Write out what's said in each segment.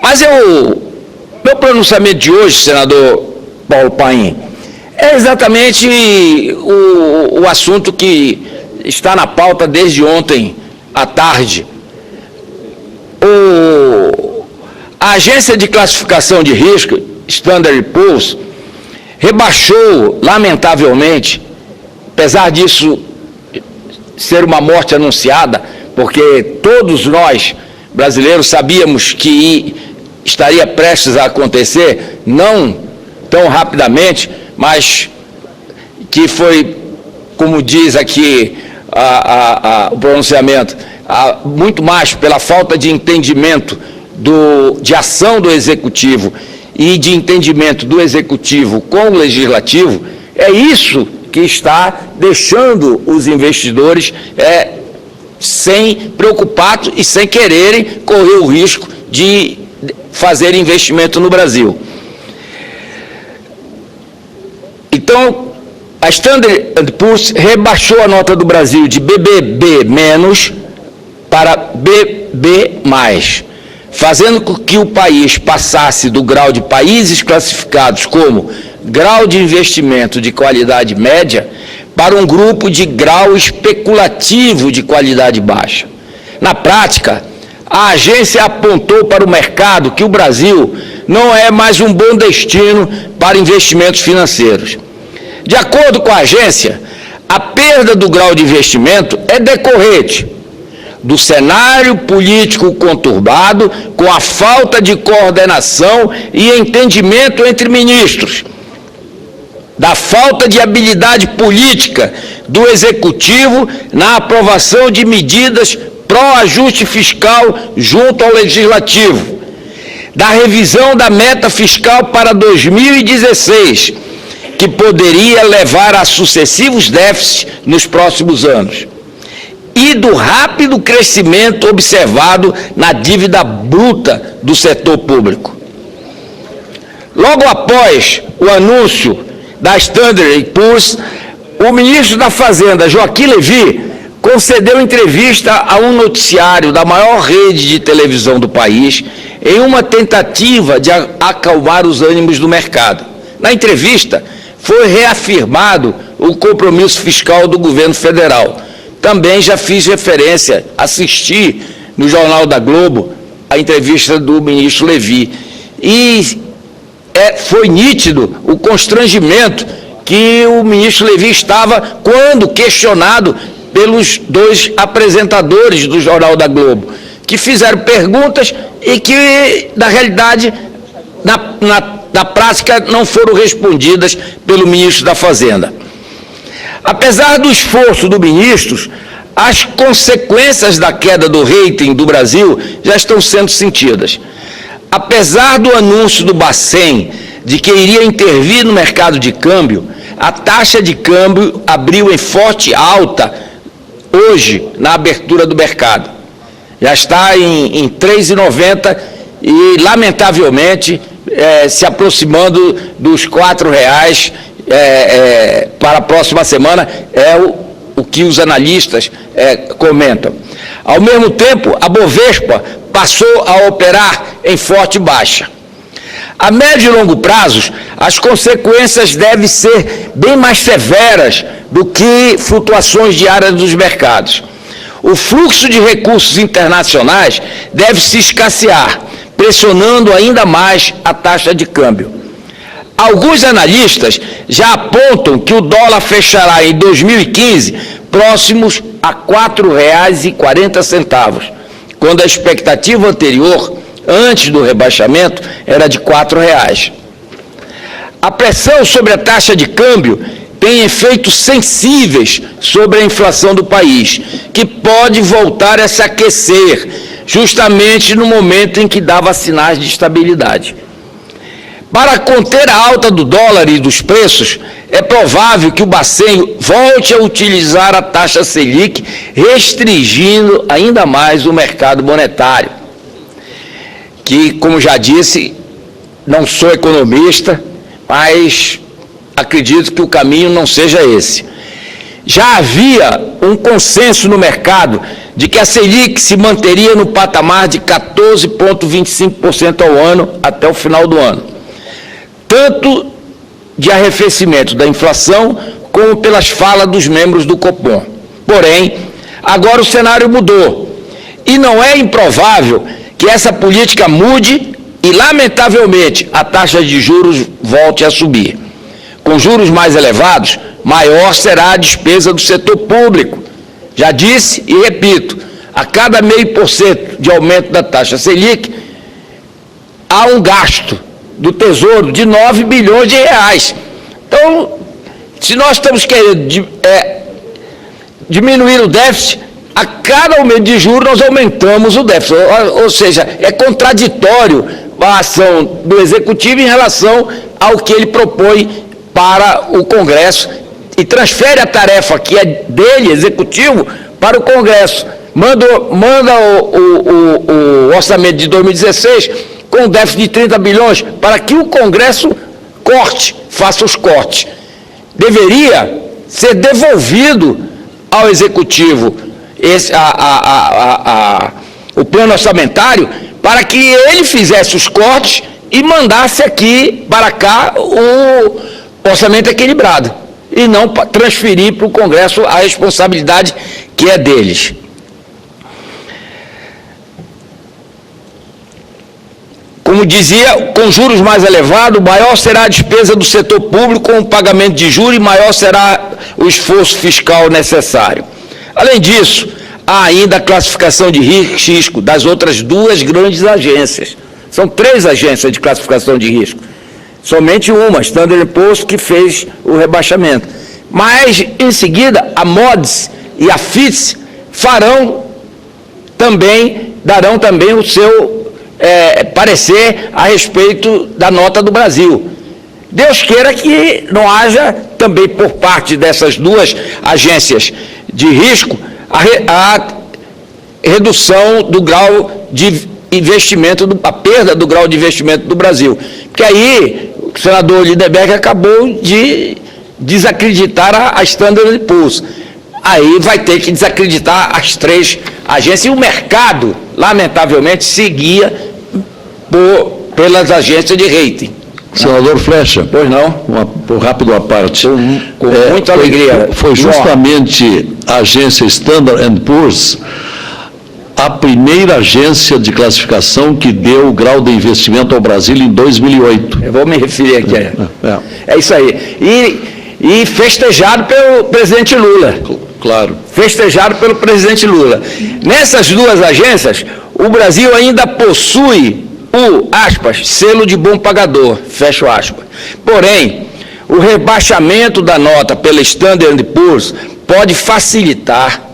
Mas meu pronunciamento de hoje, senador Paulo Paim, é exatamente o assunto que está na pauta desde ontem à tarde. A agência de classificação de risco, Standard & Poor's, rebaixou, lamentavelmente, apesar disso ser uma morte anunciada, porque todos nós, brasileiros, sabíamos que estaria prestes a acontecer, não tão rapidamente, mas que foi, como diz aqui o pronunciamento, muito mais pela falta de entendimento de ação do Executivo e de entendimento do Executivo com o Legislativo. É isso que está deixando os investidores sem preocupados e sem quererem correr o risco de fazer investimento no Brasil. Então, a Standard & Poor's rebaixou a nota do Brasil de BBB- para BB+, fazendo com que o país passasse do grau de países classificados como grau de investimento de qualidade média para um grupo de grau especulativo de qualidade baixa. Na prática, a agência apontou para o mercado que o Brasil não é mais um bom destino para investimentos financeiros. De acordo com a agência, a perda do grau de investimento é decorrente do cenário político conturbado, com a falta de coordenação e entendimento entre ministros, da falta de habilidade política do Executivo na aprovação de medidas pró-ajuste fiscal junto ao Legislativo, da revisão da meta fiscal para 2016, que poderia levar a sucessivos déficits nos próximos anos, e do rápido crescimento observado na dívida bruta do setor público. Logo após o anúncio da Standard & Poor's, o ministro da Fazenda, Joaquim Levy, concedeu entrevista a um noticiário da maior rede de televisão do país, em uma tentativa de acalmar os ânimos do mercado. Na entrevista, foi reafirmado o compromisso fiscal do governo federal. Também já fiz referência, assisti no Jornal da Globo a entrevista do ministro Levy. E foi nítido o constrangimento que o ministro Levy estava quando questionado pelos dois apresentadores do Jornal da Globo, que fizeram perguntas e que, na realidade, na prática, não foram respondidas pelo ministro da Fazenda. Apesar do esforço do ministro, as consequências da queda do rating do Brasil já estão sendo sentidas. Apesar do anúncio do Bacen de que iria intervir no mercado de câmbio, a taxa de câmbio abriu em forte alta hoje, na abertura do mercado. Já está em 3,90 e, lamentavelmente, se aproximando dos R$4 para a próxima semana, o que os analistas comentam. Ao mesmo tempo, a Bovespa passou a operar em forte baixa. A médio e longo prazos, as consequências devem ser bem mais severas do que flutuações diárias dos mercados. O fluxo de recursos internacionais deve se escassear, pressionando ainda mais a taxa de câmbio. Alguns analistas já apontam que o dólar fechará em 2015 próximos a R$ 4,40, quando a expectativa anterior, antes do rebaixamento, era de R$ 4,00. A pressão sobre a taxa de câmbio tem efeitos sensíveis sobre a inflação do país, que pode voltar a se aquecer, justamente no momento em que dava sinais de estabilidade. Para conter a alta do dólar e dos preços, é provável que o Bacen volte a utilizar a taxa Selic, restringindo ainda mais o mercado monetário. Que, como já disse, não sou economista, mas acredito que o caminho não seja esse. já havia um consenso no mercado de que a Selic se manteria no patamar de 14,25% ao ano até o final do ano, tanto de arrefecimento da inflação como pelas falas dos membros do Copom. Porém, agora o cenário mudou e não é improvável que essa política mude e, lamentavelmente, a taxa de juros volte a subir. Com juros mais elevados, maior será a despesa do setor público. Já disse e repito, a cada 0,5% de aumento da taxa Selic, há um gasto do Tesouro de 9 bilhões de reais. Então, se nós estamos querendo diminuir o déficit, a cada aumento de juros nós aumentamos o déficit. Ou seja, é contraditório a ação do Executivo em relação ao que ele propõe para o Congresso e transfere a tarefa que é dele, Executivo, para o Congresso. Manda o orçamento de 2016 com um déficit de 30 bilhões para que o Congresso faça os cortes. Deveria ser devolvido ao Executivo o plano orçamentário para que ele fizesse os cortes e mandasse aqui para cá o orçamento equilibrado e não transferir para o Congresso a responsabilidade que é deles. Como dizia, com juros mais elevados, maior será a despesa do setor público com o pagamento de juros e maior será o esforço fiscal necessário. Além disso, há ainda a classificação de risco das outras duas grandes agências. São 3 agências de classificação de risco. Somente uma, Standard & Poor's, que fez o rebaixamento. Mas, em seguida, a Moody's e a Fitch darão também o seu parecer a respeito da nota do Brasil. Deus queira que não haja também por parte dessas duas agências de risco a redução do grau de investimento, a perda do grau de investimento do Brasil. Porque aí o senador Lindenberg acabou de desacreditar a Standard & Poor's. Aí vai ter que desacreditar as 3 agências e o mercado, lamentavelmente, seguia pelas agências de rating. Senador Flecha. Pois não? Por rápido à parte. Com muita alegria. Foi justamente a agência Standard & Poor's a primeira agência de classificação que deu o grau de investimento ao Brasil em 2008. Eu vou me referir aqui. É isso aí. E festejado pelo presidente Lula. Claro. Festejado pelo presidente Lula. Nessas duas agências, o Brasil ainda possui aspas, selo de bom pagador, fecho aspas. Porém, o rebaixamento da nota pela Standard & Poor's pode facilitar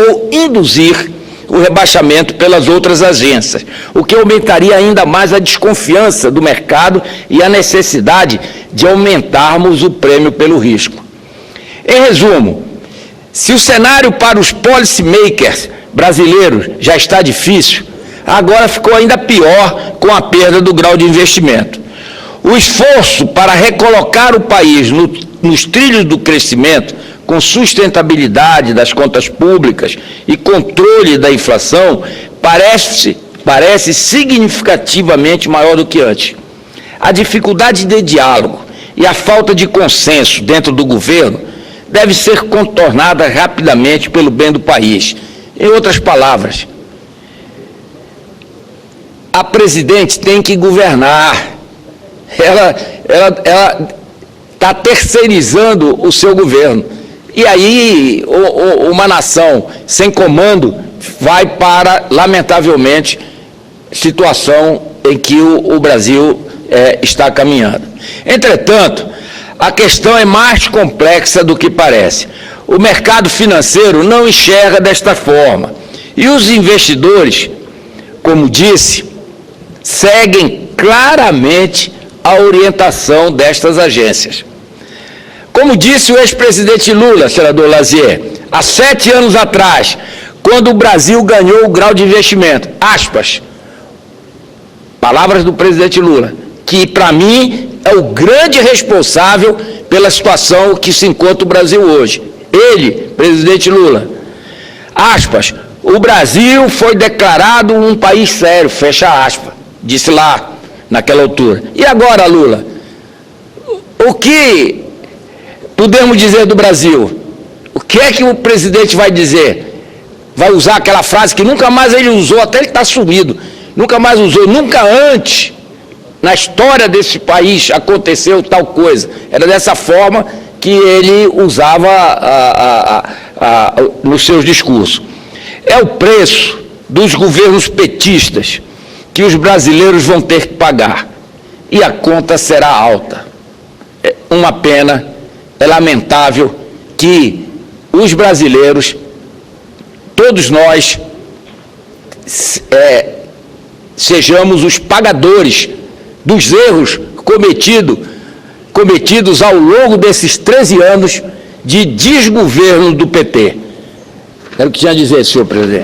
ou induzir o rebaixamento pelas outras agências, o que aumentaria ainda mais a desconfiança do mercado e a necessidade de aumentarmos o prêmio pelo risco. Em resumo, se o cenário para os policymakers brasileiros já está difícil, agora ficou ainda pior com a perda do grau de investimento. O esforço para recolocar o país nos trilhos do crescimento, com sustentabilidade das contas públicas e controle da inflação, parece significativamente maior do que antes. A dificuldade de diálogo e a falta de consenso dentro do governo deve ser contornada rapidamente pelo bem do país. Em outras palavras, a presidente tem que governar. Ela está terceirizando o seu governo. E aí, uma nação sem comando vai para, lamentavelmente, situação em que o Brasil está caminhando. Entretanto, a questão é mais complexa do que parece. O mercado financeiro não enxerga desta forma. E os investidores, como disse, seguem claramente a orientação destas agências. Como disse o ex-presidente Lula, senador Lazier, há 7 anos atrás, quando o Brasil ganhou o grau de investimento, aspas, palavras do presidente Lula, que para mim é o grande responsável pela situação que se encontra o Brasil hoje. Ele, presidente Lula, aspas, o Brasil foi declarado um país sério, fecha aspas, disse lá naquela altura. E agora, Lula, o que podemos dizer do Brasil? O que é que o presidente vai dizer? Vai usar aquela frase que nunca mais ele usou, até ele está sumido, nunca mais usou, nunca antes na história desse país aconteceu tal coisa. Era dessa forma que ele usava nos seus discursos. É o preço dos governos petistas que os brasileiros vão ter que pagar. E a conta será alta. É uma pena, é lamentável que os brasileiros, todos nós, sejamos os pagadores dos erros cometidos ao longo desses 13 anos de desgoverno do PT. Era o que tinha a dizer, senhor presidente.